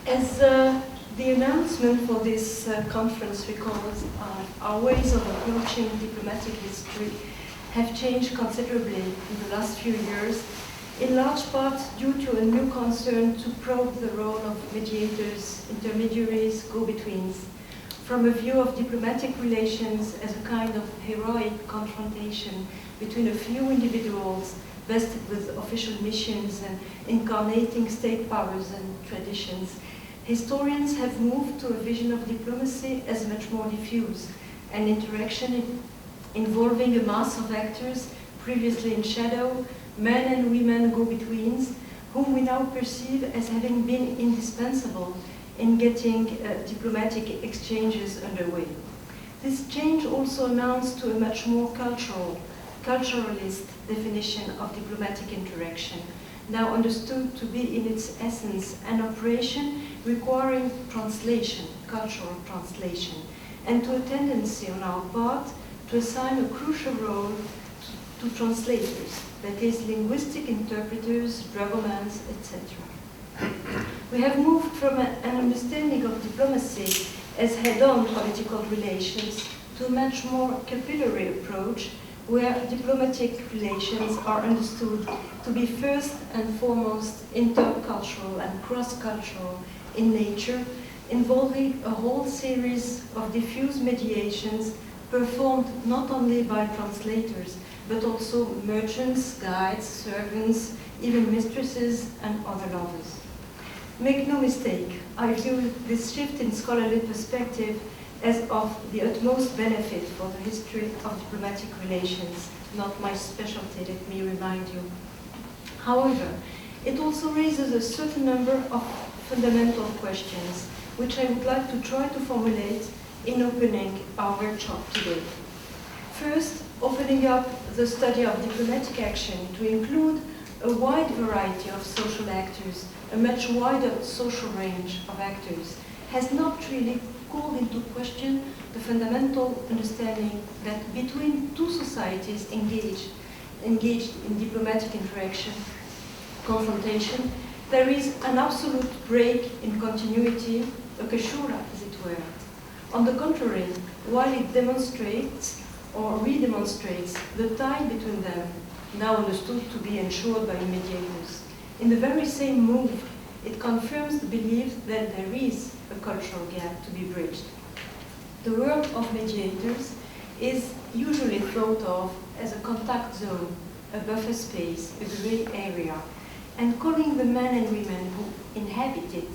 As the announcement for this conference records, our ways of approaching diplomatic history have changed considerably in the last few years, in large part due to a new concern to probe the role of mediators, intermediaries, go-betweens, from a view of diplomatic relations as a kind of heroic confrontation between a few individuals vested with official missions and incarnating state powers and traditions. Historians have moved to a vision of diplomacy as much more diffuse, an interaction involving a mass of actors previously in shadow, men and women go-betweens, whom we now perceive as having been indispensable in getting diplomatic exchanges underway. This change also amounts to a much more culturalist definition of diplomatic interaction, now understood to be in its essence an operation requiring translation, cultural translation, and to a tendency on our part to assign a crucial role to translators, that is, linguistic interpreters, dragomans, etc. We have moved from an understanding of diplomacy as head-on political relations to a much more capillary approach, where diplomatic relations are understood to be first and foremost intercultural and cross-cultural in nature, involving a whole series of diffuse mediations performed not only by translators, but also merchants, guides, servants, even mistresses and other lovers. Make no mistake, I view this shift in scholarly perspective as of the utmost benefit for the history of diplomatic relations, not my specialty, let me remind you. However, it also raises a certain number of fundamental questions, which I would like to try to formulate in opening our workshop today. First, opening up the study of diplomatic action to include a wide variety of social actors, a much wider social range of actors, has not really called into question the fundamental understanding that between two societies engaged in diplomatic interaction, confrontation, there is an absolute break in continuity, a caesura, as it were. On the contrary, while it demonstrates or redemonstrates the tie between them, now understood to be ensured by mediators, in the very same move, it confirms the belief that there is a cultural gap to be bridged. The work of mediators is usually thought of as a contact zone, a buffer space, a gray area, and calling the men and women who inhabit it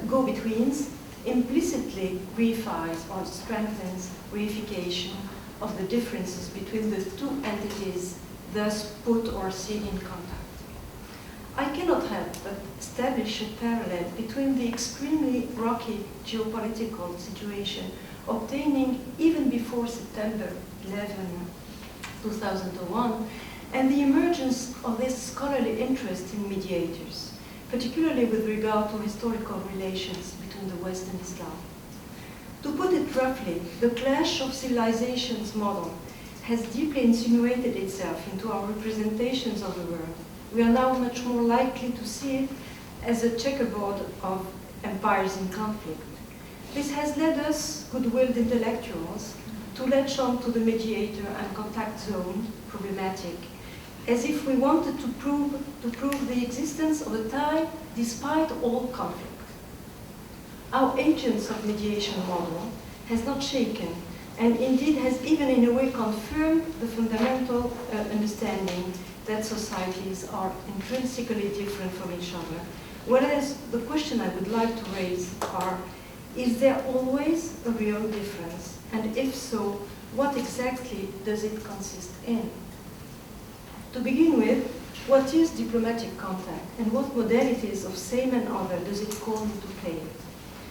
go-betweens implicitly reifies or strengthens reification of the differences between the two entities thus put or seen in contact. I cannot help but establish a parallel between the extremely rocky geopolitical situation obtaining even before September 11, 2001, and the emergence of this scholarly interest in mediators, particularly with regard to historical relations between the West and Islam. To put it roughly, the clash of civilizations model has deeply insinuated itself into our representations of the world. We are now much more likely to see it as a checkerboard of empires in conflict. This has led us, good-willed intellectuals, to latch on to the mediator and contact zone problematic, as if we wanted to prove the existence of a tie despite all conflict. Our agents of mediation model has not shaken, and indeed has even in a way confirmed the fundamental understanding that societies are intrinsically different from each other. Whereas the question I would like to raise are, is there always a real difference? And if so, what exactly does it consist in? To begin with, what is diplomatic contact and what modalities of same and other does it call into play?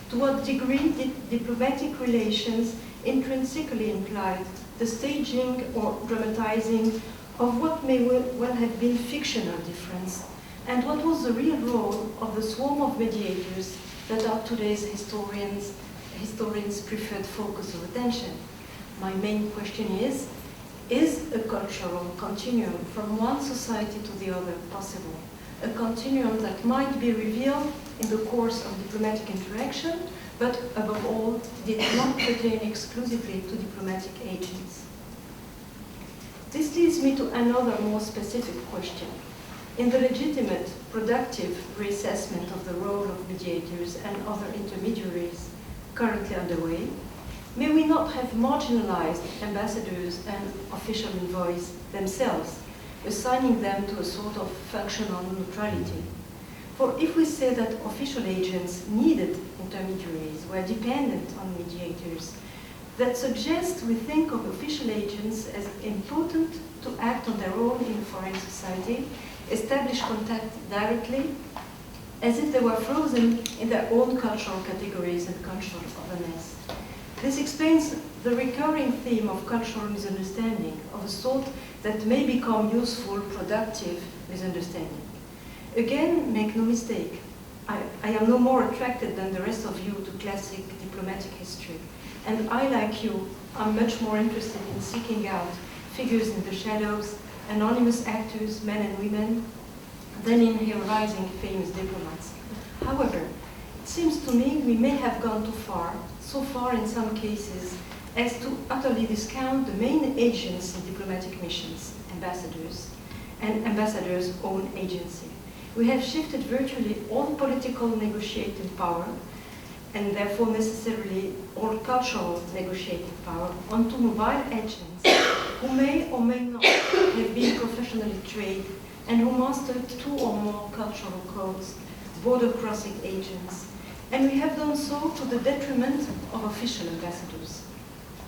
To what degree did diplomatic relations intrinsically imply the staging or dramatizing of what may well have been fictional difference, and what was the real role of the swarm of mediators that are today's historians' preferred focus of attention? My main question is a cultural continuum from one society to the other possible? A continuum that might be revealed in the course of diplomatic interaction, but above all, did not pertain exclusively to diplomatic agents. This leads me to another more specific question. In the legitimate, productive reassessment of the role of mediators and other intermediaries currently underway, may we not have marginalized ambassadors and official envoys themselves, assigning them to a sort of functional neutrality? For if we say that official agents needed intermediaries, were dependent on mediators, that suggests we think of official agents as impotent to act on their own in a foreign society, establish contact directly, as if they were frozen in their own cultural categories and cultural otherness. This explains the recurring theme of cultural misunderstanding, of a sort that may become useful, productive misunderstanding. Again, make no mistake, I am no more attracted than the rest of you to classic diplomatic history. And I, like you, am much more interested in seeking out figures in the shadows, anonymous actors, men and women, than in heroizing famous diplomats. However, it seems to me we may have gone too far, so far in some cases, as to utterly discount the main agents in diplomatic missions, ambassadors, and ambassadors' own agency. We have shifted virtually all political negotiating power, and therefore necessarily all cultural negotiating power, onto mobile agents who may or may not have been professionally trained and who mastered 2 or more cultural codes, border-crossing agents. And we have done so to the detriment of official ambassadors,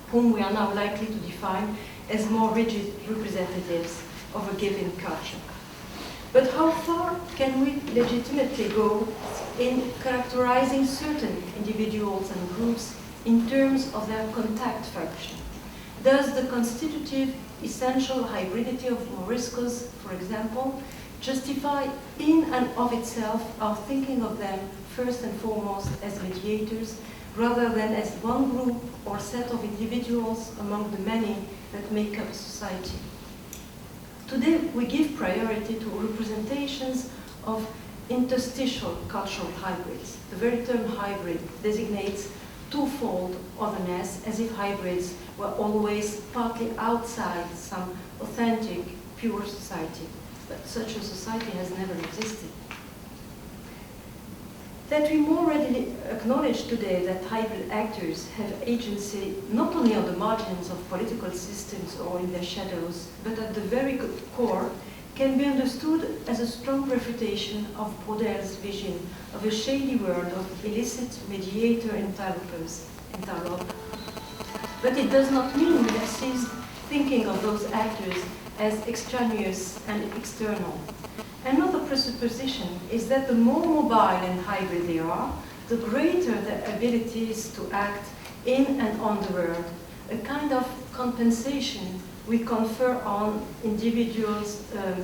whom we are now likely to define as more rigid representatives of a given culture. But how far can we legitimately go in characterizing certain individuals and groups in terms of their contact function? Does the constitutive essential hybridity of Moriscos, for example, justify in and of itself our thinking of them first and foremost as mediators, rather than as one group or set of individuals among the many that make up society? Today, we give priority to representations of interstitial cultural hybrids. The very term hybrid designates twofold otherness, as if hybrids were always partly outside some authentic, pure society. But such a society has never existed. That we more readily acknowledge today that hybrid actors have agency not only on the margins of political systems or in their shadows, but at the very core, can be understood as a strong refutation of Brodel's vision of a shady world of illicit mediator interlopers. But it does not mean we have ceased thinking of those actors as extraneous and external. Another presupposition is that the more mobile and hybrid they are, the greater their abilities to act in and on the world, a kind of compensation we confer on individuals, on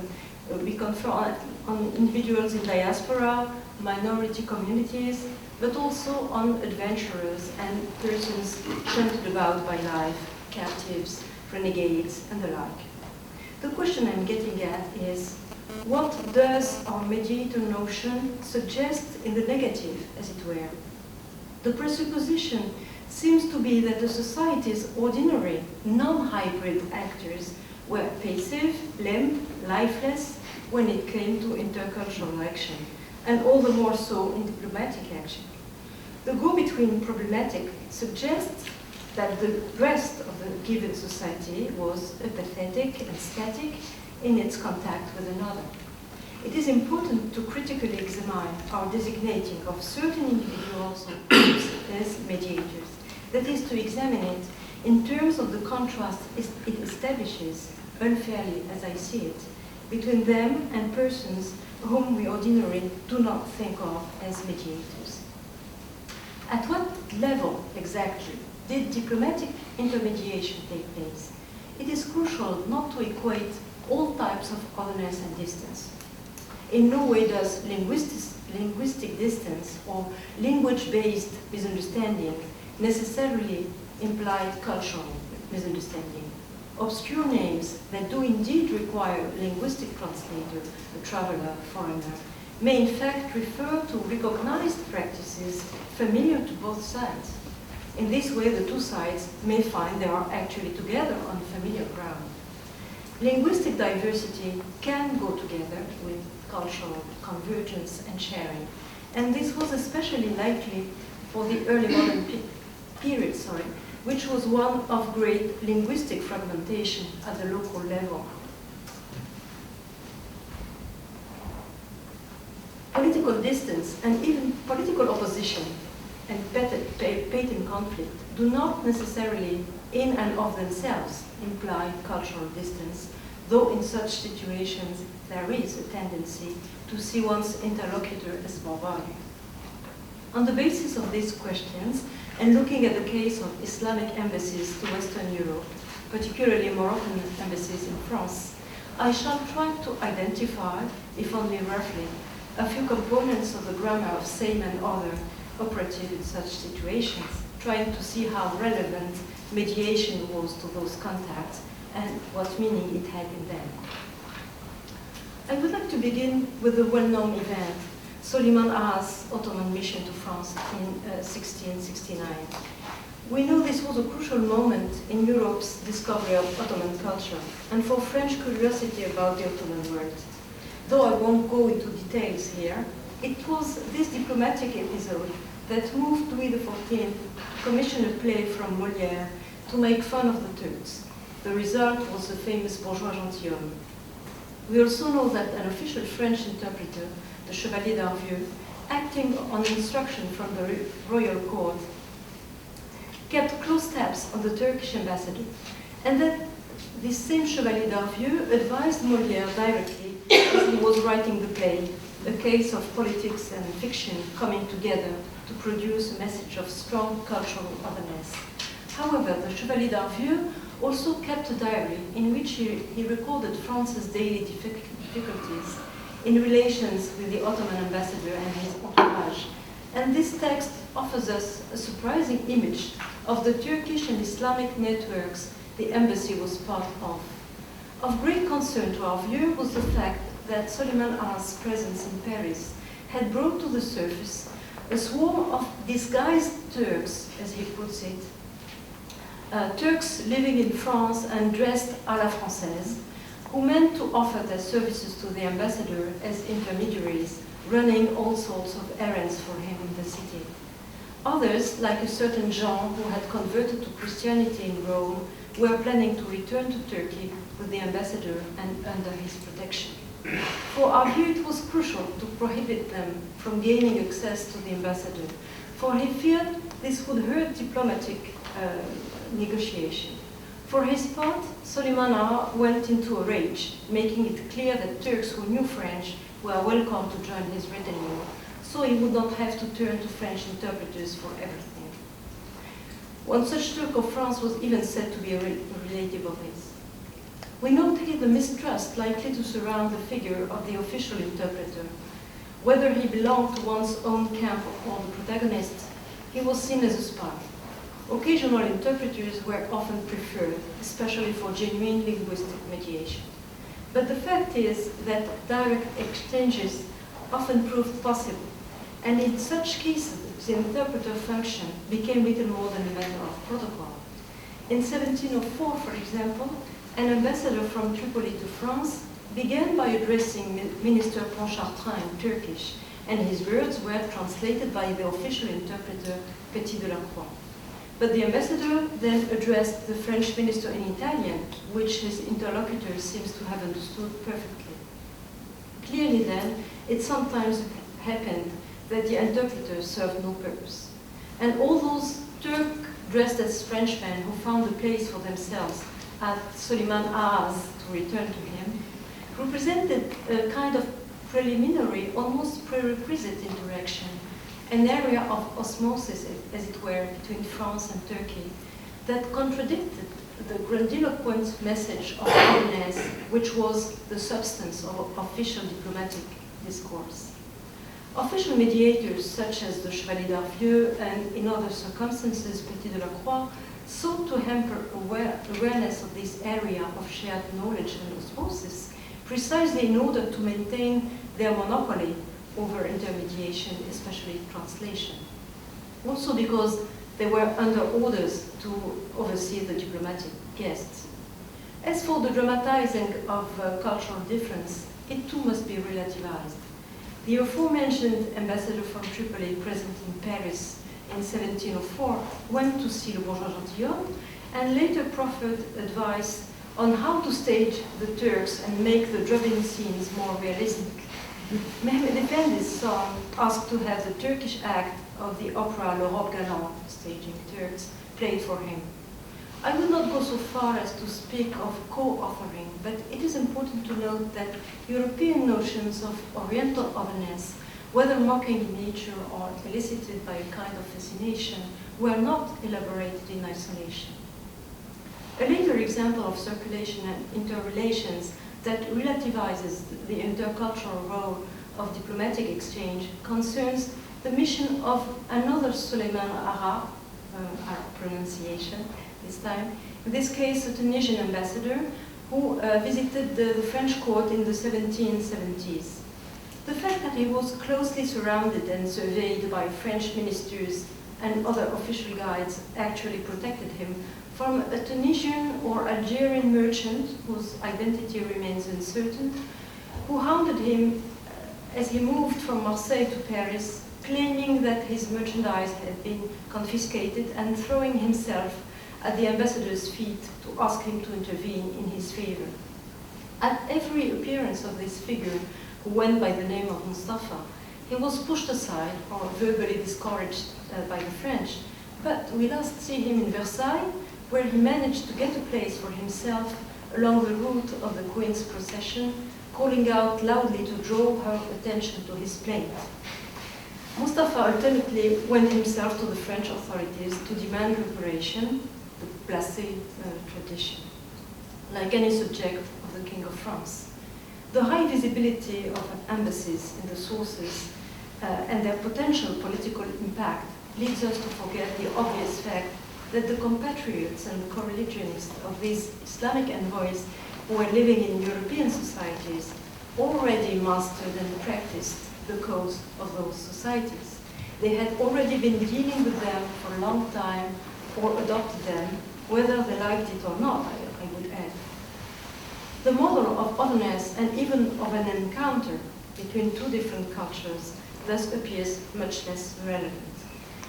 individuals in diaspora, minority communities, but also on adventurers and persons shunted about by life, captives, renegades, and the like. The question I'm getting at is, what does our mediator notion suggest in the negative, as it were? The presupposition seems to be that the society's ordinary, non-hybrid actors were passive, limp, lifeless when it came to intercultural action, and all the more so in diplomatic action. The go-between problematic suggests that the rest of the given society was apathetic and static in its contact with another. It is important to critically examine our designating of certain individuals or groups as mediators. That is, to examine it in terms of the contrast it establishes, unfairly as I see it, between them and persons whom we ordinarily do not think of as mediators. At what level exactly did diplomatic intermediation take place? It is crucial not to equate all types of otherness and distance. In no way does linguistic distance or language-based misunderstanding necessarily imply cultural misunderstanding. Obscure names that do indeed require a linguistic translator, a traveler, foreigner, may in fact refer to recognized practices familiar to both sides. In this way, the two sides may find they are actually together on familiar ground. Linguistic diversity can go together with cultural convergence and sharing, and this was especially likely for the early modern period, which was one of great linguistic fragmentation at the local level. Political distance and even political opposition and patent conflict do not necessarily, in and of themselves, imply cultural distance, though in such situations there is a tendency to see one's interlocutor as more valued. On the basis of these questions, and looking at the case of Islamic embassies to Western Europe, particularly Moroccan embassies in France, I shall try to identify, if only roughly, a few components of the grammar of same and other operative in such situations, trying to see how relevant mediation was to those contacts and what meaning it had in them. I would like to begin with the well-known event, Soliman A's Ottoman mission to France in 1669. We know this was a crucial moment in Europe's discovery of Ottoman culture and for French curiosity about the Ottoman world. Though I won't go into details here, it was this diplomatic episode that moved Louis XIV to commission a play from Molière to make fun of the Turks. The result was the famous bourgeois gentilhomme. We also know that an official French interpreter, the Chevalier d'Arvieux, acting on instruction from the royal court, kept close tabs on the Turkish ambassador, and that this same Chevalier d'Arvieux advised Molière directly as he was writing the play, a case of politics and fiction coming together to produce a message of strong cultural otherness. However, the Chevalier d'Arvieux also kept a diary in which he recorded France's daily difficulties in relations with the Ottoman ambassador and his entourage. And this text offers us a surprising image of the Turkish and Islamic networks the embassy was part of. Of great concern to Arvieux was the fact that Soliman A's presence in Paris had brought to the surface a swarm of disguised Turks, as he puts it, Turks living in France and dressed à la française, who meant to offer their services to the ambassador as intermediaries, running all sorts of errands for him in the city. Others, like a certain Jean who had converted to Christianity in Rome, were planning to return to Turkey with the ambassador and under his protection. For Arvieux, it was crucial to prohibit them from gaining access to the ambassador, for he feared this would hurt diplomatic negotiation. For his part, Soliman A went into a rage, making it clear that Turks who knew French were welcome to join his retinue, so he would not have to turn to French interpreters for everything. One such Turk of France was even said to be a relative of his. We note here the mistrust likely to surround the figure of the official interpreter. Whether he belonged to one's own camp or the protagonist, he was seen as a spy. Occasional interpreters were often preferred, especially for genuine linguistic mediation. But the fact is that direct exchanges often proved possible, and in such cases, the interpreter function became little more than a matter of protocol. In 1704, for example, an ambassador from Tripoli to France began by addressing Minister Pontchartrain in Turkish, and his words were translated by the official interpreter Petit de la Croix. But the ambassador then addressed the French minister in Italian, which his interlocutor seems to have understood perfectly. Clearly then, it sometimes happened that the interpreter served no purpose. And all those Turks dressed as Frenchmen who found a place for themselves at Soliman A's to return to him, represented a kind of preliminary, almost prerequisite interaction, an area of osmosis, as it were, between France and Turkey, that contradicted the grandiloquent message of openness, which was the substance of official diplomatic discourse. Official mediators, such as the Chevalier d'Arvieux and, in other circumstances, Petit de la Croix, sought to hamper awareness of this area of shared knowledge and osmosis, precisely in order to maintain their monopoly over intermediation, especially translation. Also because they were under orders to oversee the diplomatic guests. As for the dramatizing of cultural difference, it too must be relativized. The aforementioned ambassador from Tripoli present in Paris in 1704 went to see le bourgeois gentilhomme and later proffered advice on how to stage the Turks and make the drubbing scenes more realistic. Mehmed Efendi's son asked to have the Turkish act of the opera Le Robe Galant, staging Turks, played for him. I would not go so far as to speak of co-authoring, but it is important to note that European notions of oriental otherness, whether mocking in nature or elicited by a kind of fascination, were not elaborated in isolation. A later example of circulation and interrelations that relativizes the intercultural role of diplomatic exchange concerns the mission of another Suleiman Ara, Arab pronunciation this time, in this case a Tunisian ambassador who visited the French court in the 1770s. The fact that he was closely surrounded and surveyed by French ministers and other official guides actually protected him from a Tunisian or Algerian merchant whose identity remains uncertain, who hounded him as he moved from Marseille to Paris, claiming that his merchandise had been confiscated and throwing himself at the ambassador's feet to ask him to intervene in his favor. At every appearance of this figure, who went by the name of Mustafa, he was pushed aside or verbally discouraged by the French, but we last see him in Versailles, where he managed to get a place for himself along the route of the Queen's procession, calling out loudly to draw her attention to his plate. Mustafa ultimately went himself to the French authorities to demand reparation, the placé tradition, like any subject of the King of France. The high visibility of embassies in the sources and their potential political impact leads us to forget the obvious fact that the compatriots and co-religionists of these Islamic envoys who were living in European societies already mastered and practiced the cause of those societies. They had already been dealing with them for a long time or adopted them, whether they liked it or not, I would add. The model of otherness and even of an encounter between two different cultures thus appears much less relevant.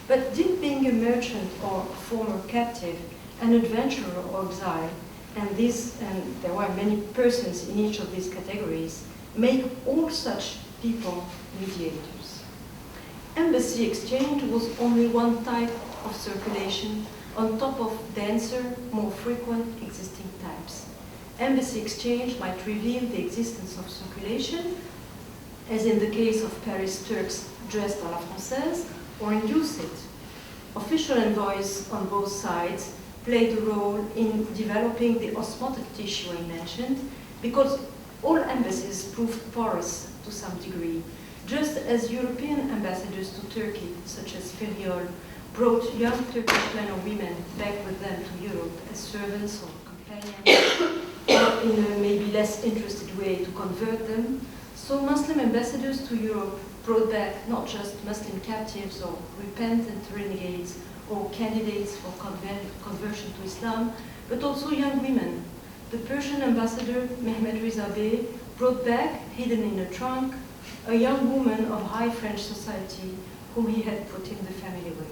But did being a merchant or former captive, an adventurer or exile, and there were many persons in each of these categories, make all such people mediators? Embassy exchange was only one type of circulation on top of denser, more frequent existing types. Embassy exchange might reveal the existence of circulation, as in the case of Paris Turks dressed à la française, or induce it. Official envoys on both sides played a role in developing the osmotic tissue I mentioned, because all embassies proved porous to some degree, just as European ambassadors to Turkey, such as Feriol, brought young Turkish men or women back with them to Europe as servants or companions, or in a maybe less interested way to convert them. So Muslim ambassadors to Europe brought back not just Muslim captives or repentant renegades or candidates for conversion to Islam, but also young women. The Persian ambassador, Mehmed Riza Bey, brought back, hidden in a trunk, a young woman of high French society whom he had put in the family way.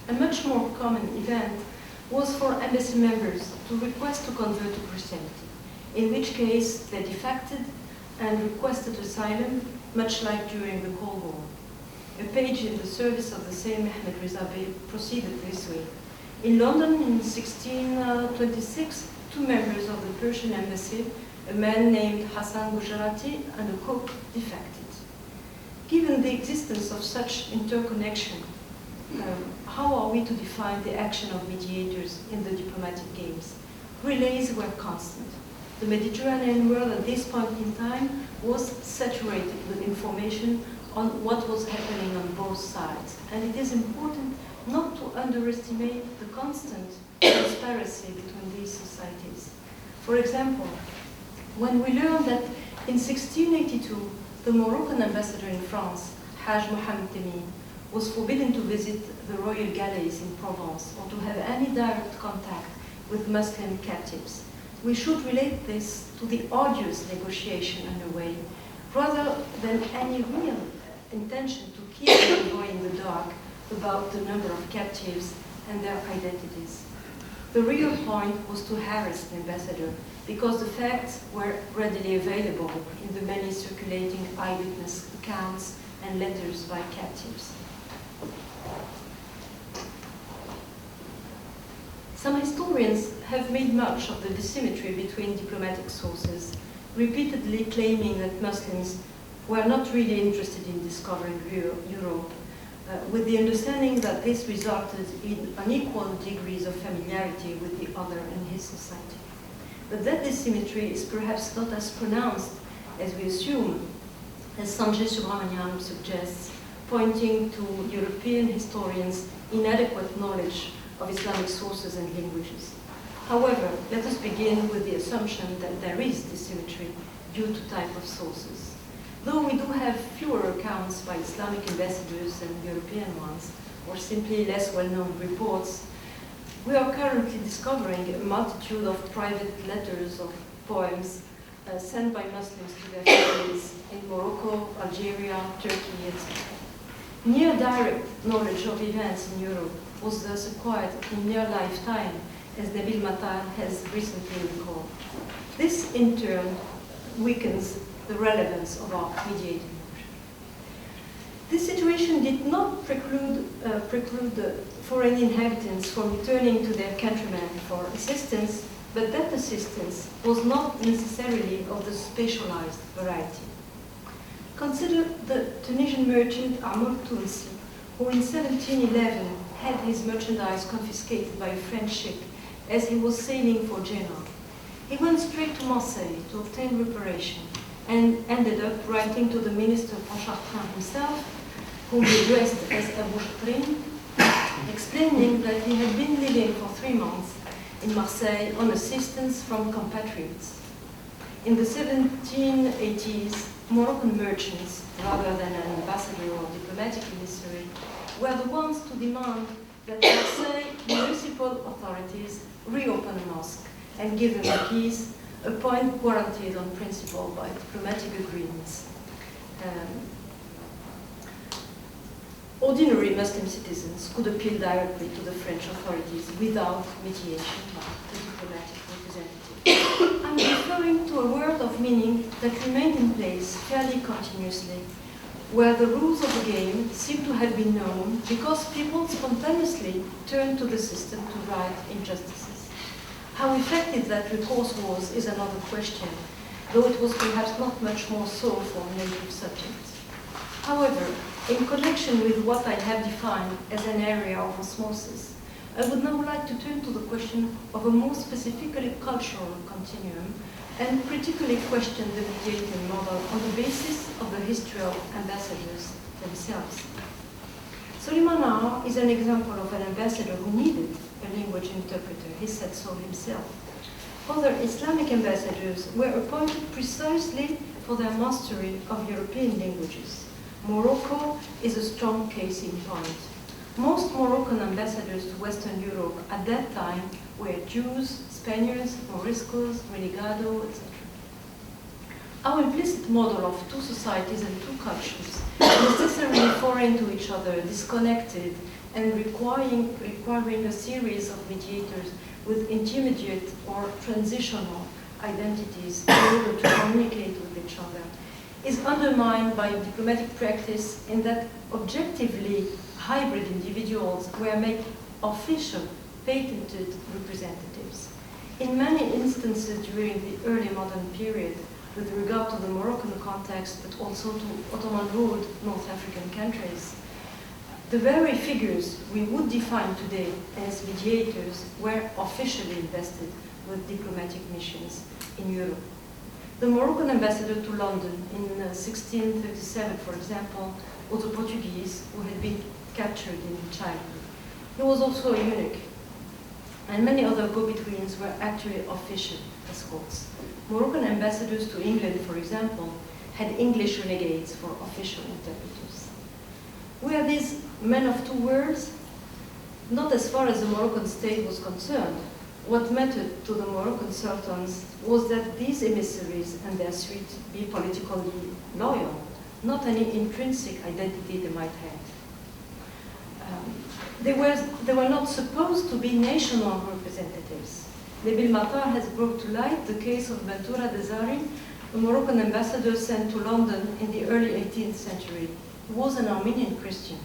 A much more common event was for embassy members to request to convert to Christianity, in which case they defected and requested asylum, much like during the Cold War. A page in the service of the same Mehmed Riza Bey proceeded this way. In London in 1626, two members of the Persian embassy, a man named Hassan Gujarati and a cook, defected. Given the existence of such interconnection, how are we to define the action of mediators in the diplomatic games? Relays were constant. The Mediterranean world at this point in time was saturated with information on what was happening on both sides. And it is important not to underestimate the constant transparency between these societies. For example, when we learn that in 1682, the Moroccan ambassador in France, Haj Mohamed Temim, was forbidden to visit the royal galleys in Provence or to have any direct contact with Muslim captives. We should relate this to the arduous negotiation underway, rather than any real intention to keep the envoy in the dark about the number of captives and their identities. The real point was to harass the ambassador because the facts were readily available in the many circulating eyewitness accounts and letters by captives. Some historians have made much of the asymmetry between diplomatic sources, repeatedly claiming that Muslims were not really interested in discovering Europe, with the understanding that this resulted in unequal degrees of familiarity with the other in his society. But that asymmetry is perhaps not as pronounced as we assume, as Sanjay Subramanian suggests, pointing to European historians' inadequate knowledge of Islamic sources and languages. However, let us begin with the assumption that there is asymmetry due to type of sources. Though we do have fewer accounts by Islamic ambassadors than European ones, or simply less well-known reports, we are currently discovering a multitude of private letters or poems sent by Muslims to their families in Morocco, Algeria, Turkey, etc. Near direct knowledge of events in Europe was thus acquired in near lifetime, as Nabil Matar has recently recalled. This, in turn, weakens the relevance of our mediating function. This situation did not preclude foreign inhabitants from returning to their countrymen for assistance, but that assistance was not necessarily of the specialized variety. Consider the Tunisian merchant Amour Tounsi, who in 1711 had his merchandise confiscated by a French ship as he was sailing for Genoa. He went straight to Marseille to obtain reparation and ended up writing to the minister Pontchartrain himself, whom he addressed as Abou Chatrin, explaining that he had been living for 3 months in Marseille on assistance from compatriots. In the 1780s, Moroccan merchants, rather than an ambassador or diplomatic emissary, were the ones to demand that Marseille municipal authorities reopen a mosque and give them the keys, a point guaranteed on principle by diplomatic agreements. Ordinary Muslim citizens could appeal directly to the French authorities without mediation by the diplomatic representative. I'm referring to a word of meaning that remained in place fairly continuously, where the rules of the game seem to have been known because people spontaneously turned to the system to right injustices. How effective that recourse was is another question, though it was perhaps not much more so for native subjects. However, in connection with what I have defined as an area of osmosis, I would now like to turn to the question of a more specifically cultural continuum and critically question the mediating model on the basis of the history of ambassadors themselves. Suleiman Nar is an example of an ambassador who needed a language interpreter. He said so himself. Other Islamic ambassadors were appointed precisely for their mastery of European languages. Morocco is a strong case in point. Most Moroccan ambassadors to Western Europe at that time were Jews, Spaniards, Moriscos, Renegado, etc. Our implicit model of two societies and two cultures, necessarily foreign to each other, disconnected, and requiring a series of mediators with intermediate or transitional identities in order to communicate with each other, is undermined by diplomatic practice in that objectively hybrid individuals were made official, patented representatives. In many instances during the early modern period, with regard to the Moroccan context, but also to Ottoman-ruled North African countries, the very figures we would define today as mediators were officially invested with diplomatic missions in Europe. The Moroccan ambassador to London in 1637, for example, was a Portuguese who had been captured in childhood. He was also a eunuch, and many other go-betweens were actually official escorts. Moroccan ambassadors to England, for example, had English renegades for official interpreters. Were these men of two worlds? Not as far as the Moroccan state was concerned. What mattered to the Moroccan sultans was that these emissaries and their suite be politically loyal, not any intrinsic identity they might have. They were not supposed to be national representatives. Nabil Matar has brought to light the case of Bentoura Desari, a Moroccan ambassador sent to London in the early 18th century. He was an Armenian Christian.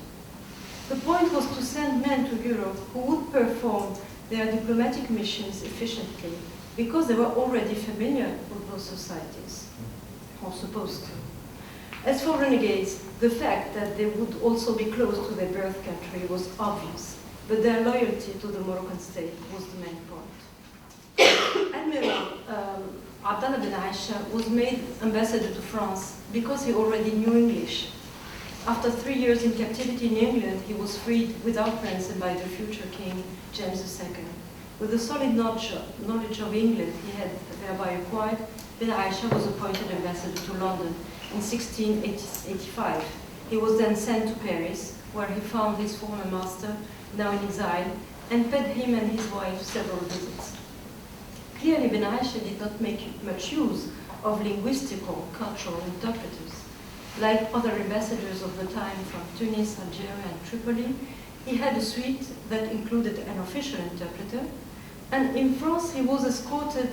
The point was to send men to Europe who would perform their diplomatic missions efficiently, because they were already familiar with those societies, or supposed to. As for renegades, the fact that they would also be close to their birth country was obvious, but their loyalty to the Moroccan state was the main point. Admiral Abdallah bin Aisha was made ambassador to France because he already knew English. After 3 years in captivity in England, he was freed without ransom by the future King James II. With the solid knowledge of England he had thereby acquired, bin Aisha was appointed ambassador to London in 1685. He was then sent to Paris, where he found his former master, now in exile, and paid him and his wife several visits. Clearly, bin Aisha did not make much use of linguistic or cultural interpreters. Like other ambassadors of the time from Tunis, Algeria, and Tripoli, he had a suite that included an official interpreter, and in France he was escorted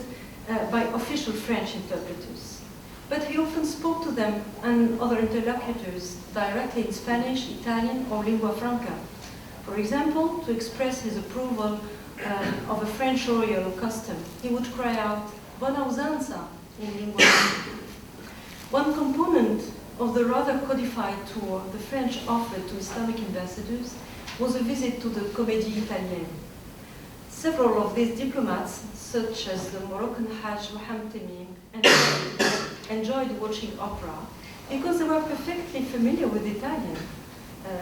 by official French interpreters. But he often spoke to them and other interlocutors directly in Spanish, Italian, or lingua franca. For example, to express his approval of a French royal custom, he would cry out, "Bona usanza," in lingua franca. One component of the rather codified tour the French offered to Islamic ambassadors was a visit to the Comédie Italienne. Several of these diplomats, such as the Moroccan Hajj Mohammed Temim, enjoyed watching opera because they were perfectly familiar with Italian.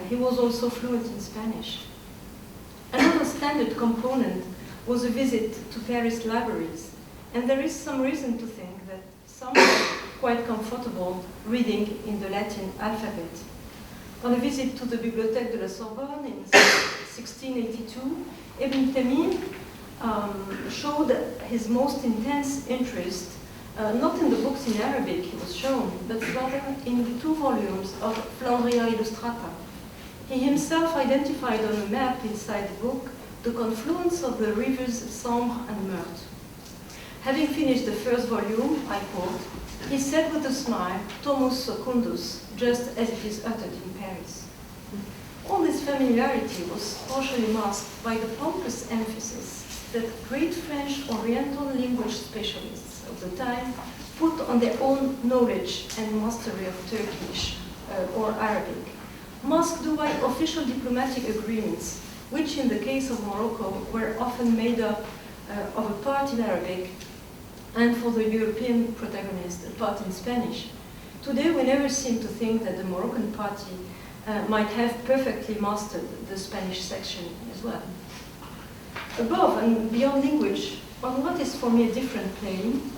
He was also fluent in Spanish. Another standard component was a visit to Paris libraries, and there is some reason to think that some were quite comfortable reading in the Latin alphabet. On a visit to the Bibliothèque de la Sorbonne in 1682, Ibn Tamim showed his most intense interest not in the books in Arabic he was shown, but rather in the 2 volumes of Flandria Illustrata. He himself identified on a map inside the book the confluence of the rivers Sambre and Meurthe. Having finished the first volume, I quote, he said with a smile, "Tomus secundus," just as it is uttered in Paris. All this familiarity was partially masked by the pompous emphasis that great French Oriental language specialists of the time put on their own knowledge and mastery of Turkish or Arabic, masked by official diplomatic agreements, which in the case of Morocco were often made up of a part in Arabic and for the European protagonist, a part in Spanish. Today we never seem to think that the Moroccan party might have perfectly mastered the Spanish section as well. Above and beyond language, on what is for me a different plane,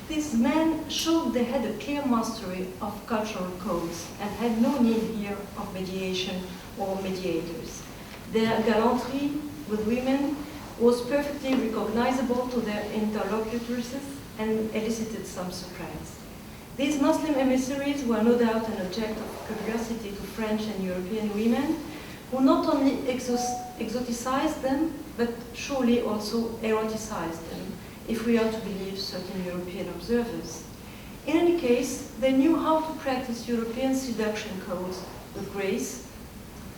these men showed they had a clear mastery of cultural codes and had no need here of mediation or mediators. Their gallantry with women was perfectly recognizable to their interlocutors and elicited some surprise. These Muslim emissaries were no doubt an object of curiosity to French and European women, who not only exoticized them, but surely also eroticized them, if we are to believe certain European observers. In any case, they knew how to practice European seduction codes with grace,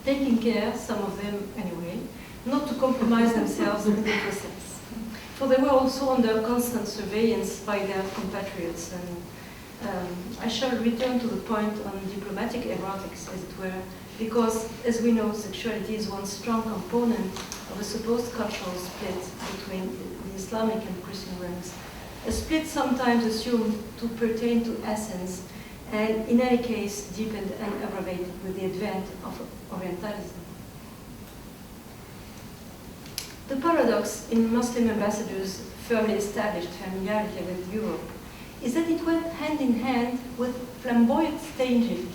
taking care, some of them anyway, not to compromise themselves in the process. For they were also under constant surveillance by their compatriots, and I shall return to the point on diplomatic erotics, as it were, because, as we know, sexuality is one strong component of a supposed cultural split between the Islamic and Christian ranks, a split sometimes assumed to pertain to essence, and in any case deepened and aggravated with the advent of Orientalism. The paradox in Muslim ambassadors' firmly established familiarity with Europe is that it went hand in hand with flamboyant staging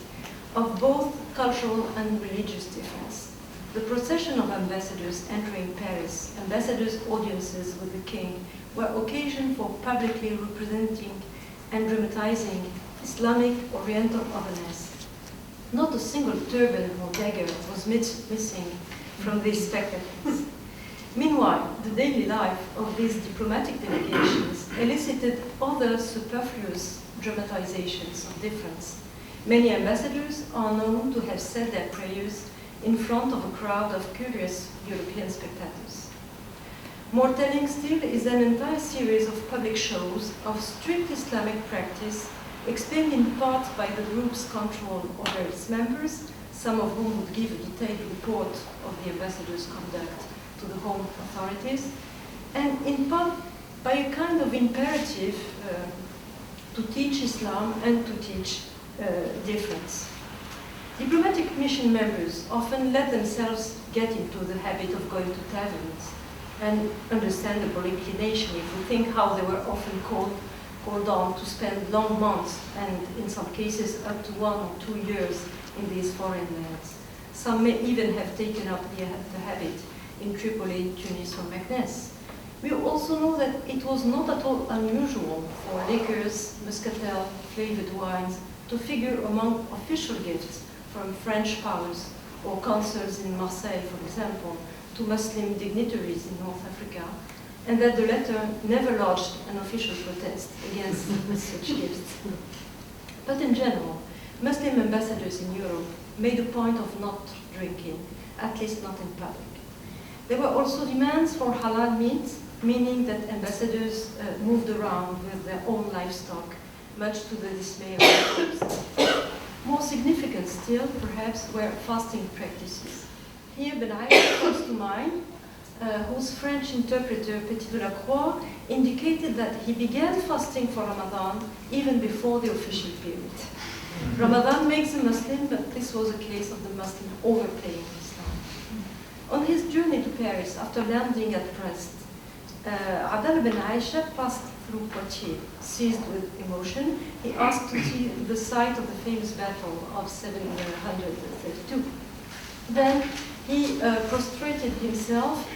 of both cultural and religious difference. The procession of ambassadors entering Paris, ambassadors' audiences with the king, were occasion for publicly representing and dramatizing Islamic Oriental otherness. Not a single turban or dagger was missing from these spectacles. Meanwhile, the daily life of these diplomatic delegations elicited other superfluous dramatizations of difference. Many ambassadors are known to have said their prayers in front of a crowd of curious European spectators. More telling still is an entire series of public shows of strict Islamic practice, explained in part by the group's control over its members, some of whom would give a detailed report of the ambassadors' conduct to the home authorities, and in part by a kind of imperative to teach Islam and to teach difference. Diplomatic mission members often let themselves get into the habit of going to taverns, an understandable inclination if we think how they were often called on to spend long months and in some cases up to 1 or 2 years in these foreign lands. Some may even have taken up the habit in Tripoli, Tunis or Meknes. We also know that it was not at all unusual for liquors, muscatel, flavored wines to figure among official gifts from French powers or consuls in Marseille, for example, to Muslim dignitaries in North Africa, and that the latter never lodged an official protest against such gifts. But in general, Muslim ambassadors in Europe made a point of not drinking, at least not in public. There were also demands for halal meat, meaning that ambassadors moved around with their own livestock, much to the dismay of the troops. More significant still, perhaps, were fasting practices. Here, Ben Aïcha comes to mind, whose French interpreter, Petit de la Croix, indicated that he began fasting for Ramadan even before the official period. Ramadan makes a Muslim, but this was a case of the Muslim overplaying Islam. On his journey to Paris, after landing at Brest, Abdallah Ben Aïcha passed through Poitiers. Seized with emotion, he asked to see the site of the famous battle of 732. Then he prostrated himself,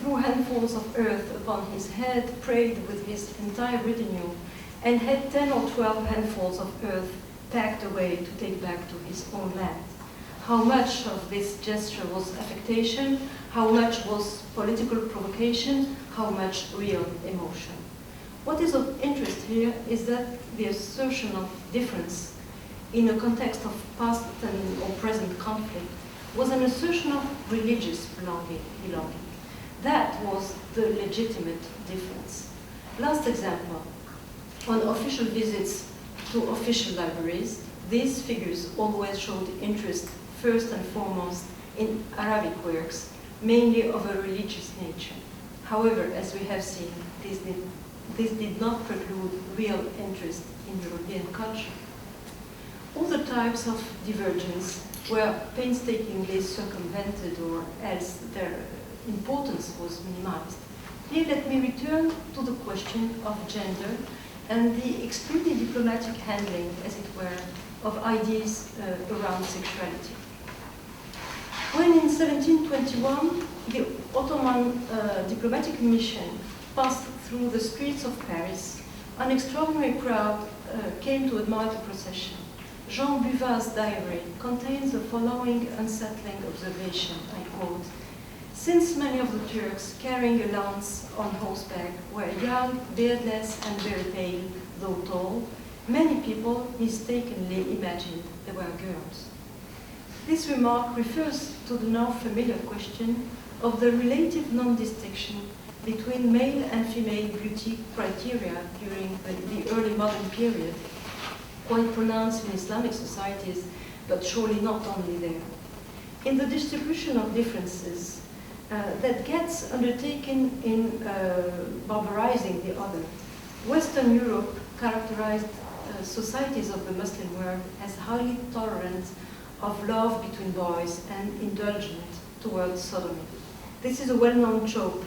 threw handfuls of earth upon his head, prayed with his entire retinue, and had 10 or 12 handfuls of earth packed away to take back to his own land. How much of this gesture was affectation, how much was political provocation, how much real emotion. What is of interest here is that the assertion of difference in a context of past and or present conflict was an assertion of religious belonging. That was the legitimate difference. Last example, on official visits to official libraries, these figures always showed interest first and foremost in Arabic works, mainly of a religious nature. However, as we have seen, this did not preclude real interest in European culture. Other types of divergence were painstakingly circumvented, or else their importance was minimized. Here let me return to the question of gender and the extremely diplomatic handling, as it were, of ideas around sexuality. When in 1721 the Ottoman diplomatic mission passed through the streets of Paris, an extraordinary crowd came to admire the procession. Jean Buvat's diary contains the following unsettling observation, I quote, "Since many of the Turks carrying a lance on horseback were young, beardless, and very pale, though tall, many people mistakenly imagined they were girls." This remark refers to the now familiar question of the relative non-distinction between male and female beauty criteria during the early modern period, quite pronounced in Islamic societies, but surely not only there. In the distribution of differences that gets undertaken in barbarizing the other, Western Europe characterized societies of the Muslim world as highly tolerant of love between boys and indulgent towards sodomy. This is a well-known trope,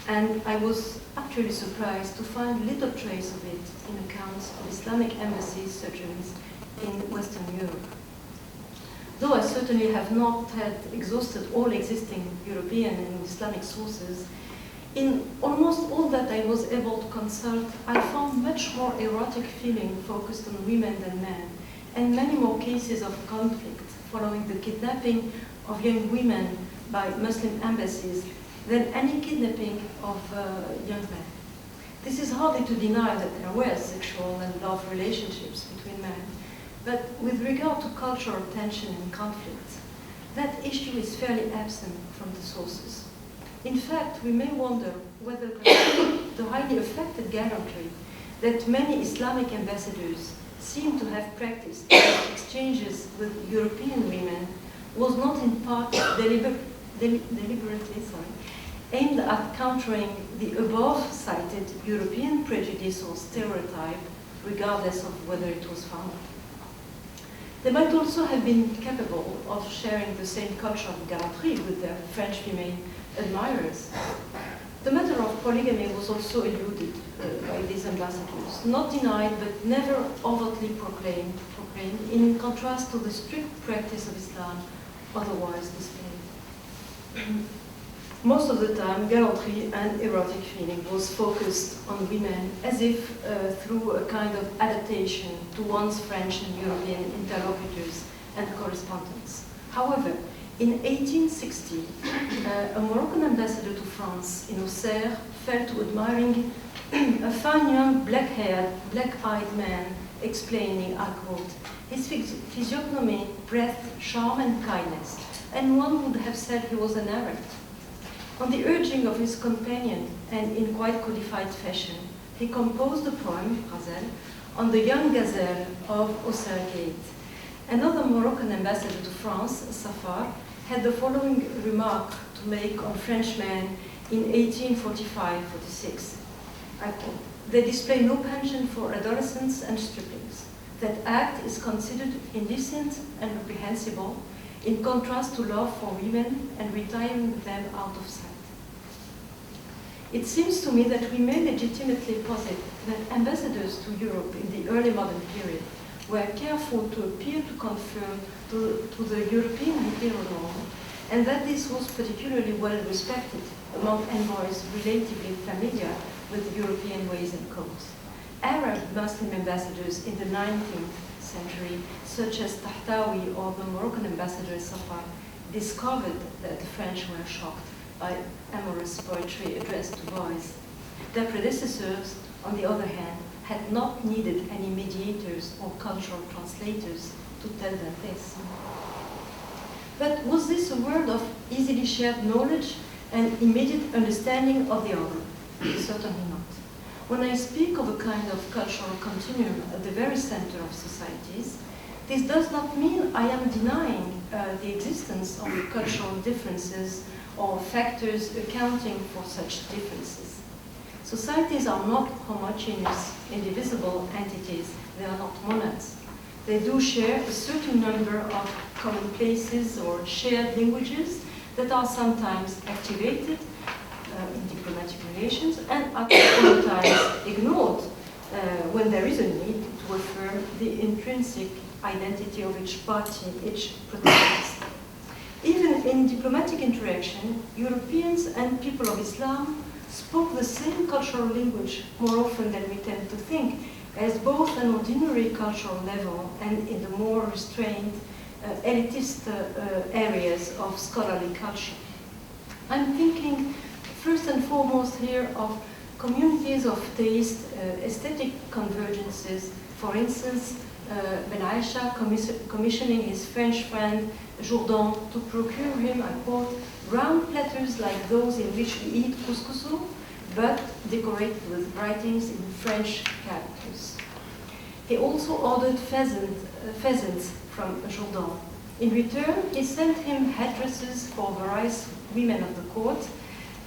and I was up actually surprised to find little trace of it in accounts of Islamic embassy surgeries in Western Europe. Though I certainly have not had exhausted all existing European and Islamic sources, in almost all that I was able to consult, I found much more erotic feeling focused on women than men, and many more cases of conflict following the kidnapping of young women by Muslim embassies than any kidnapping of young men. This is hardly to deny that there were sexual and love relationships between men, but with regard to cultural tension and conflict, that issue is fairly absent from the sources. In fact, we may wonder whether the highly affected gallantry that many Islamic ambassadors seem to have practiced in exchanges with European women was not in part deliberately aimed at countering the above-cited European prejudice or stereotype, regardless of whether it was founded. They might also have been capable of sharing the same culture of gallantry with their French female admirers. The matter of polygamy was also eluded by these ambassadors, not denied but never overtly proclaimed, in contrast to the strict practice of Islam otherwise displayed. Most of the time, gallantry and erotic feeling was focused on women as if through a kind of adaptation to one's French and European interlocutors and correspondents. However, in 1860, a Moroccan ambassador to France in Auxerre fell to admiring a fine young black-haired, black-eyed man explaining, I quote, his physiognomy breathed charm and kindness, and one would have said he was an Arab. On the urging of his companion, and in quite codified fashion, he composed a poem, Ghazel, on the young gazelle of Auxerre Gate. Another Moroccan ambassador to France, Safar, had the following remark to make on Frenchmen in 1845-46. I quote, "They display no penchant for adolescents and striplings. That act is considered indecent and reprehensible, in contrast to love for women and retiring them out of sight." It seems to me that we may legitimately posit that ambassadors to Europe in the early modern period were careful to appear to conform to the European heteronorm, and that this was particularly well respected among envoys relatively familiar with European ways and codes. Arab Muslim ambassadors in the 19th century, such as Tahtawi or the Moroccan ambassador Safar, discovered that the French were shocked by amorous poetry addressed to boys. Their predecessors, on the other hand, had not needed any mediators or cultural translators to tell them this. But was this a word of easily shared knowledge and immediate understanding of the other? Certainly not. When I speak of a kind of cultural continuum at the very center of societies, this does not mean I am denying the existence of cultural differences or factors accounting for such differences. Societies are not homogeneous, indivisible entities. They are not monads. They do share a certain number of commonplaces or shared languages that are sometimes activated in diplomatic relations and at other times ignored when there is a need to affirm the intrinsic identity of each party, each protagonist. Even in diplomatic interaction, Europeans and people of Islam spoke the same cultural language more often than we tend to think, as both an ordinary cultural level and in the more restrained, elitist areas of scholarly culture. I'm thinking first and foremost here of communities of taste, aesthetic convergences. For instance, Ben Aisha commissioning his French friend Jourdan to procure him, I quote, round platters like those in which we eat couscous, but decorated with writings in French characters. He also ordered pheasants from Jourdan. In return, he sent him headdresses for various women of the court,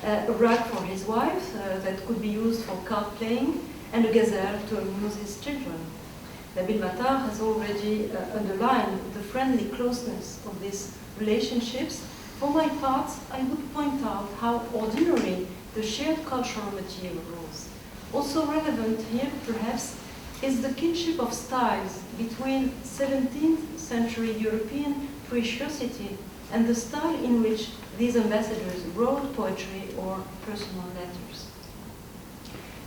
a rug for his wife that could be used for card playing, and a gazelle to amuse his children. Nabil Matar has already underlined the friendly closeness of these relationships. For my part, I would point out how ordinary the shared cultural materials. Also relevant here, perhaps, is the kinship of styles between 17th century European preciosity and the style in which these ambassadors wrote poetry or personal letters.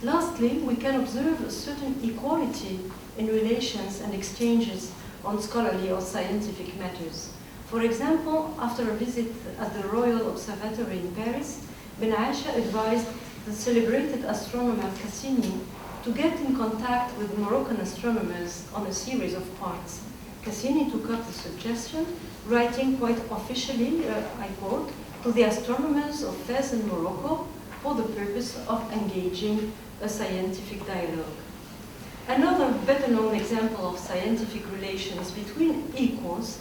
Lastly, we can observe a certain equality in relations and exchanges on scholarly or scientific matters. For example, after a visit at the Royal Observatory in Paris, Ben Aisha advised the celebrated astronomer Cassini to get in contact with Moroccan astronomers on a series of points. Cassini took up the suggestion, writing quite officially, I quote, to the astronomers of Fez and Morocco for the purpose of engaging a scientific dialogue. Another better-known example of scientific relations between equals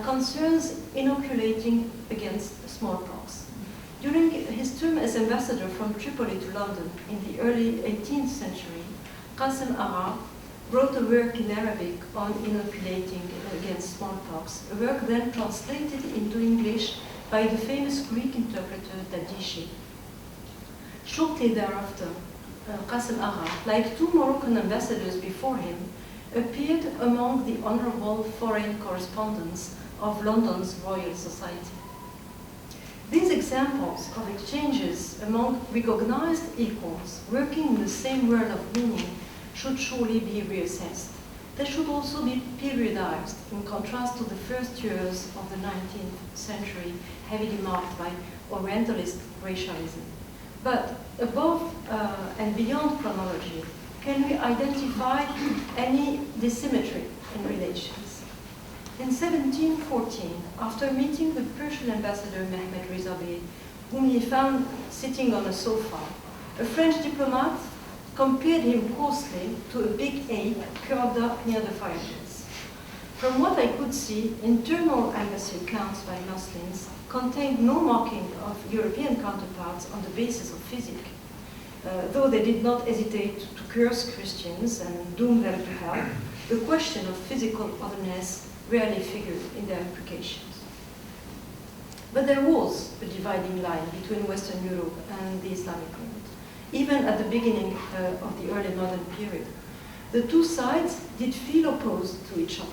concerns inoculating against smallpox. During his term as ambassador from Tripoli to London in the early 18th century, Qasim Ara wrote a work in Arabic on inoculating against smallpox, a work then translated into English by the famous Greek interpreter Tadishi. Shortly thereafter, Qasim Ara, like two Moroccan ambassadors before him, appeared among the honorable foreign correspondents of London's Royal Society. These examples of exchanges among recognized equals working in the same world of meaning should surely be reassessed. They should also be periodized in contrast to the first years of the 19th century, heavily marked by Orientalist racialism. But above and beyond chronology, can we identify any dissymmetry in relations? In 1714, after meeting the Persian ambassador Mehmed Reza Bey, whom he found sitting on a sofa, a French diplomat compared him coarsely to a big ape curled up near the fireplace. From what I could see, internal embassy accounts by Muslims contained no marking of European counterparts on the basis of physique, though they did not hesitate to curse Christians and doom them to hell. The question of physical otherness rarely figured in their implications. But there was a dividing line between Western Europe and the Islamic world, even at the beginning of the early modern period. The two sides did feel opposed to each other.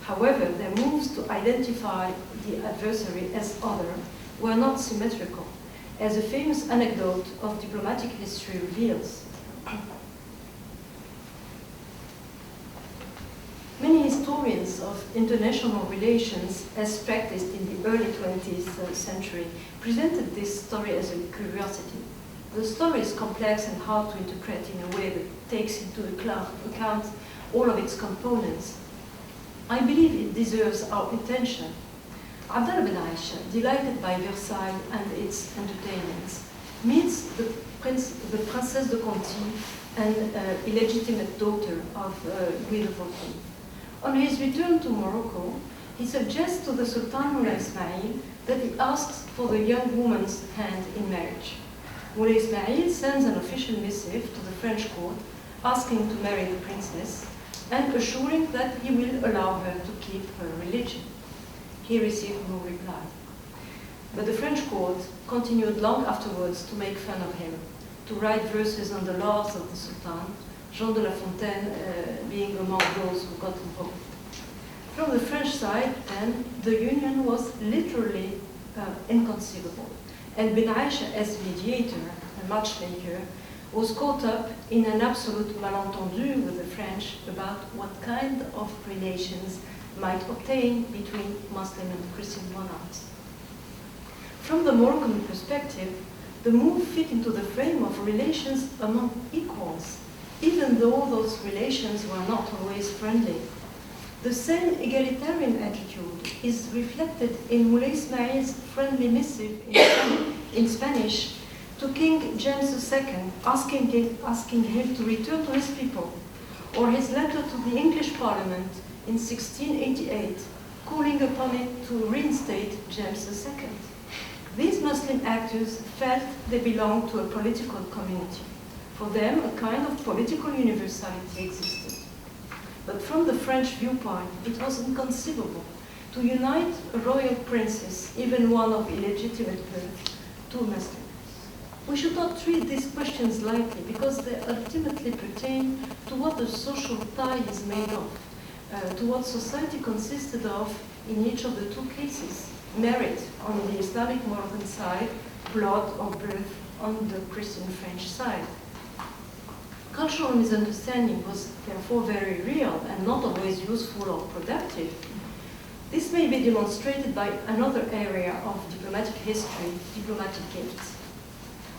However, their moves to identify the adversary as other were not symmetrical, as a famous anecdote of diplomatic history reveals. Many historians of international relations, as practiced in the early 20th century, presented this story as a curiosity. The story is complex and hard to interpret in a way that takes into account all of its components. I believe it deserves our attention. Abdallah bin Aisha, delighted by Versailles and its entertainments, meets the Princess de Conti, an illegitimate daughter of Louis de Vaucouleurs. On his return to Morocco, he suggests to the Sultan Moulay Ismail that he asks for the young woman's hand in marriage. Moulay Ismail sends an official missive to the French court asking to marry the princess and assuring that he will allow her to keep her religion. He received no reply. But the French court continued long afterwards to make fun of him, to write verses on the laws of the Sultan, Jean de La Fontaine being among those who got involved. From the French side, then, the union was literally inconceivable, and Ben Aisha, as mediator and matchmaker, was caught up in an absolute malentendu with the French about what kind of relations might obtain between Muslim and Christian monarchs. From the Moroccan perspective, the move fit into the frame of relations among equals, even though those relations were not always friendly. The same egalitarian attitude is reflected in Moulay Ismail's friendly missive in Spanish to King James II, asking him to return to his people, or his letter to the English Parliament in 1688, calling upon it to reinstate James II. These Muslim actors felt they belonged to a political community. For them, a kind of political universality existed. But from the French viewpoint, it was inconceivable to unite a royal princess, even one of illegitimate birth, to a Muslim. We should not treat these questions lightly because they ultimately pertain to what the social tie is made of, to what society consisted of in each of the two cases, merit on the Islamic Moroccan side, blood or birth on the Christian French side. Cultural misunderstanding was therefore very real and not always useful or productive. This may be demonstrated by another area of diplomatic history, diplomatic gifts.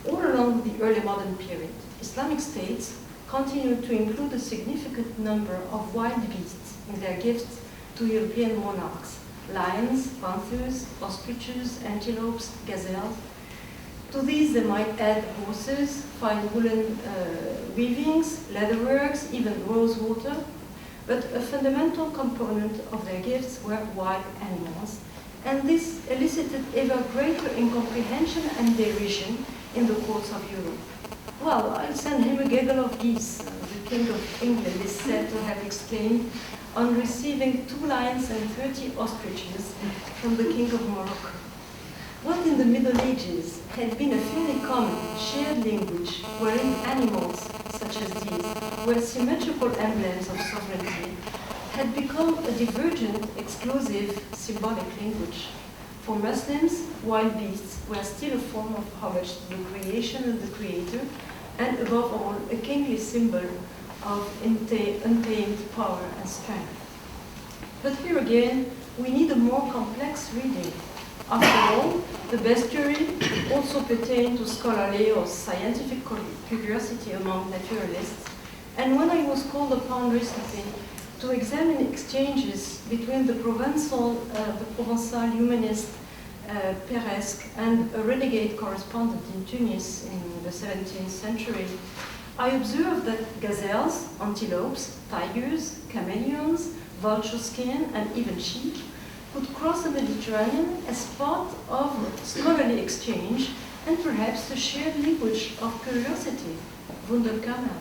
All along the early modern period, Islamic states continued to include a significant number of wild beasts in their gifts to European monarchs: lions, panthers, ostriches, antelopes, gazelles. To these they might add horses, fine woolen weavings, leatherworks, even rosewater, but a fundamental component of their gifts were wild animals, and this elicited ever greater incomprehension and derision in the courts of Europe. Well, I'll send him a gaggle of geese, the King of England is said to have exclaimed on receiving 2 lions and 30 ostriches from the King of Morocco. What in the Middle Ages had been a fairly common, shared language wherein animals such as these were symmetrical emblems of sovereignty had become a divergent, exclusive, symbolic language. For Muslims, wild beasts were still a form of homage to the creation of the Creator, and above all, a kingly symbol of untamed power and strength. But here again, we need a more complex reading. After all, the bestiary also pertained to scholarly or scientific curiosity among naturalists, and when I was called upon recently to examine exchanges between the Provençal humanist Peresque and a renegade correspondent in Tunis in the 17th century, I observed that gazelles, antelopes, tigers, chameleons, vulture skin, and even sheep could cross the Mediterranean as part of scholarly exchange and perhaps a shared language of curiosity, Wunderkammer.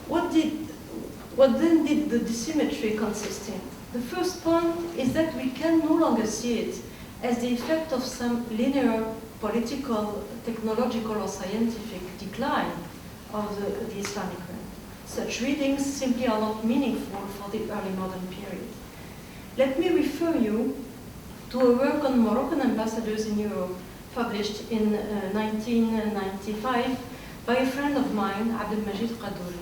What then did the dissymmetry consist in? The first point is that we can no longer see it as the effect of some linear political, technological, or scientific decline of the Islamic realm. Such readings simply are not meaningful for the early modern period. Let me refer you to a work on Moroccan ambassadors in Europe, published in 1995 by a friend of mine, Abdelmajid Qadouri.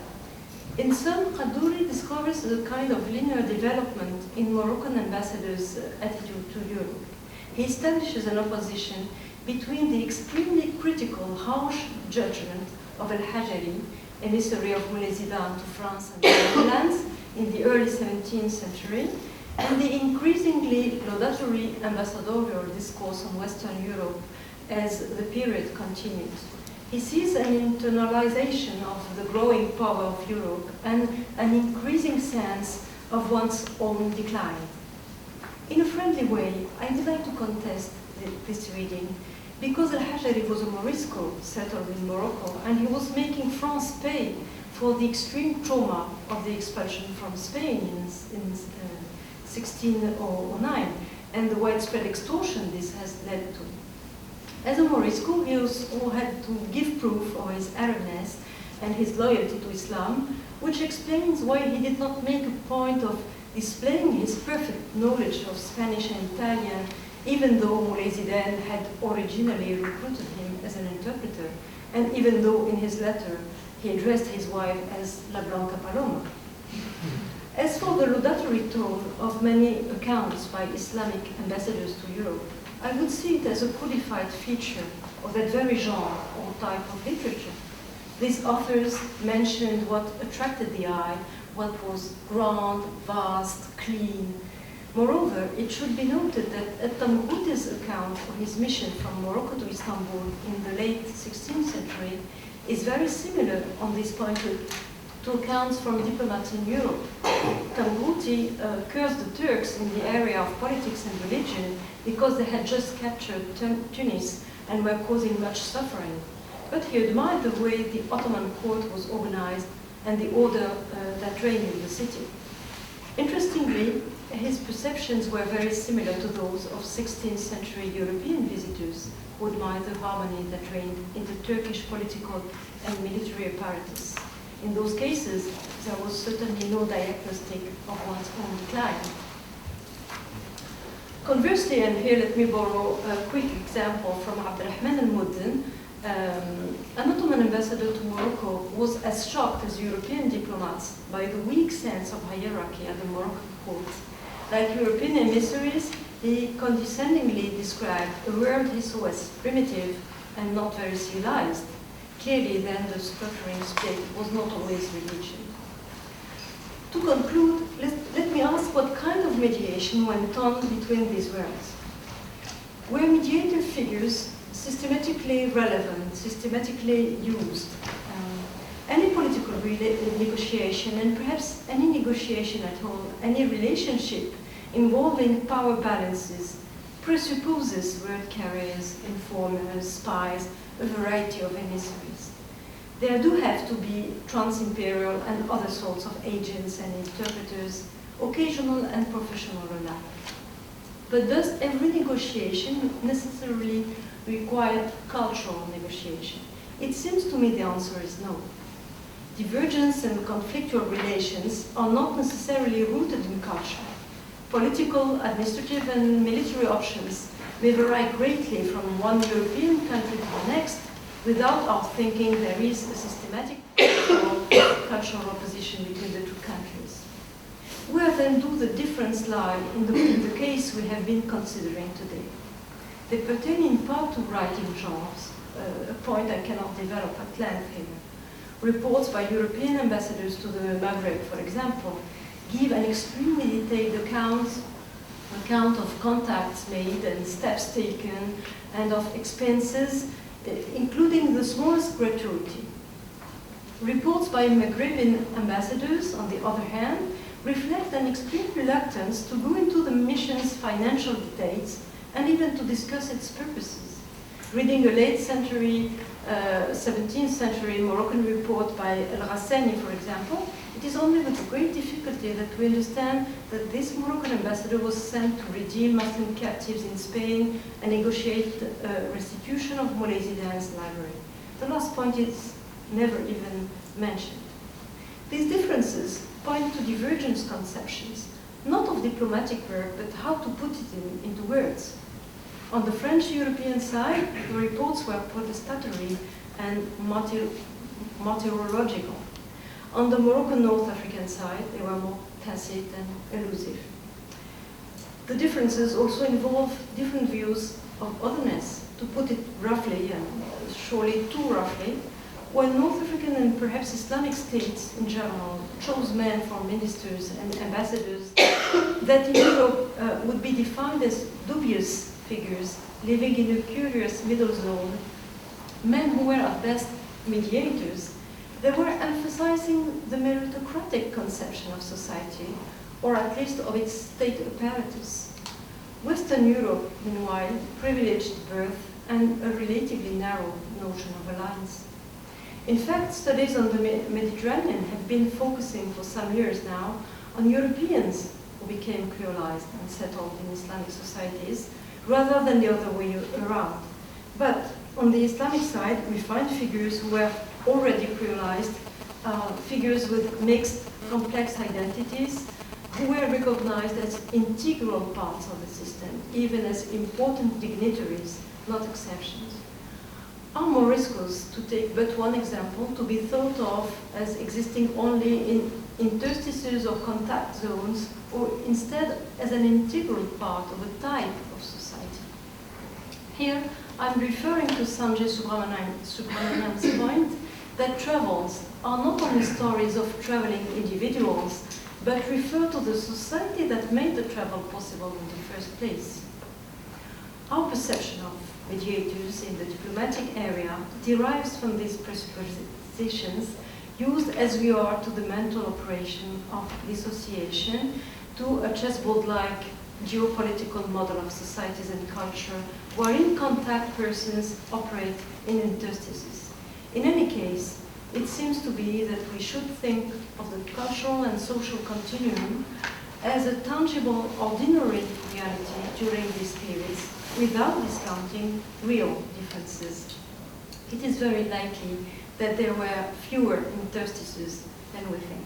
In sum, Qadouri discovers a kind of linear development in Moroccan ambassadors' attitude to Europe. He establishes an opposition between the extremely critical, harsh judgment of Al-Hajari, emissary of Moulay Zidane to France and the Netherlands in the early 17th century, and the increasingly laudatory ambassadorial discourse on Western Europe as the period continues. He sees an internalization of the growing power of Europe and an increasing sense of one's own decline. In a friendly way, I would like to contest this reading, because Al-Hajari was a Morisco settled in Morocco, and he was making France pay for the extreme trauma of the expulsion from Spain in 1609, and the widespread extortion this has led to. As a Morisco, he also had to give proof of his Arabness and his loyalty to Islam, which explains why he did not make a point of displaying his perfect knowledge of Spanish and Italian, even though Moulay Zidane had originally recruited him as an interpreter, and even though in his letter he addressed his wife as La Blanca Paloma. As for the laudatory tone of many accounts by Islamic ambassadors to Europe, I would see it as a codified feature of that very genre or type of literature. These authors mentioned what attracted the eye, what was grand, vast, clean. Moreover, it should be noted that At-Tamghuti's account of his mission from Morocco to Istanbul in the late 16th century is very similar on this point to accounts from diplomats in Europe. Tamghuti cursed the Turks in the area of politics and religion because they had just captured Tunis and were causing much suffering. But he admired the way the Ottoman court was organized and the order that reigned in the city. Interestingly, his perceptions were very similar to those of 16th century European visitors who admired the harmony that reigned in the Turkish political and military apparatus. In those cases, there was certainly no diagnostic of one's own decline. Conversely, and here let me borrow a quick example from Abdelrahman al-Muddin, an Ottoman ambassador to Morocco was as shocked as European diplomats by the weak sense of hierarchy at the Moroccan court. Like European emissaries, he condescendingly described a world he saw as primitive and not very civilized. Clearly, then, the structuring state was not always religion. To conclude, let me ask what kind of mediation went on between these worlds. Were mediator figures systematically relevant, systematically used? Any political negotiation, and perhaps any negotiation at all, any relationship involving power balances, presupposes word carriers, informers, spies, a variety of emissaries. There do have to be trans-imperial and other sorts of agents and interpreters, occasional and professional alike. But does every negotiation necessarily require cultural negotiation? It seems to me the answer is no. Divergence and conflictual relations are not necessarily rooted in culture. Political, administrative, and military options may vary greatly from one European country to the next without our thinking there is a systematic cultural opposition between the two countries. Where then do the differences lie in the case we have been considering today? They pertain in part to writing genres, a point I cannot develop at length here. Reports by European ambassadors to the Maghreb, for example, give an extremely detailed account of contacts made and steps taken and of expenses, including the smallest gratuity. Reports by Maghrebian ambassadors, on the other hand, reflect an extreme reluctance to go into the mission's financial details and even to discuss its purposes. Reading a late century, 17th century Moroccan report by El-Ghassani, for example, it is only with great difficulty that we understand that this Moroccan ambassador was sent to redeem Muslim captives in Spain and negotiate restitution of Moulay Zidane's library. The last point is never even mentioned. These differences point to divergent conceptions, not of diplomatic work, but how to put it into words. On the French-European side, the reports were protestatory and martyrological. On the Moroccan North African side, they were more tacit and elusive. The differences also involve different views of otherness. To put it roughly, and surely too roughly, while North African and perhaps Islamic states in general chose men for ministers and ambassadors that in Europe would be defined as dubious figures living in a curious middle zone, men who were at best mediators, they were emphasizing the meritocratic conception of society, or at least of its state apparatus. Western Europe, meanwhile, privileged birth and a relatively narrow notion of alliance. In fact, studies on the Mediterranean have been focusing for some years now on Europeans who became creolized and settled in Islamic societies, rather than the other way around. But on the Islamic side, we find figures who were already creolized, figures with mixed, complex identities, who were recognized as integral parts of the system, even as important dignitaries, not exceptions. Are Moriscos, to take but one example, to be thought of as existing only in interstices or contact zones, or instead as an integral part of a type of society? Here, I'm referring to Sanjay Subramanian's point that travels are not only stories of traveling individuals, but refer to the society that made the travel possible in the first place. Our perception of mediators in the diplomatic area derives from these presuppositions, used as we are to the mental operation of dissociation, to a chessboard-like geopolitical model of societies and culture, wherein contact persons operate in interstices. In any case, it seems to be that we should think of the cultural and social continuum as a tangible, ordinary reality during these periods, without discounting real differences. It is very likely that there were fewer interstices than we think.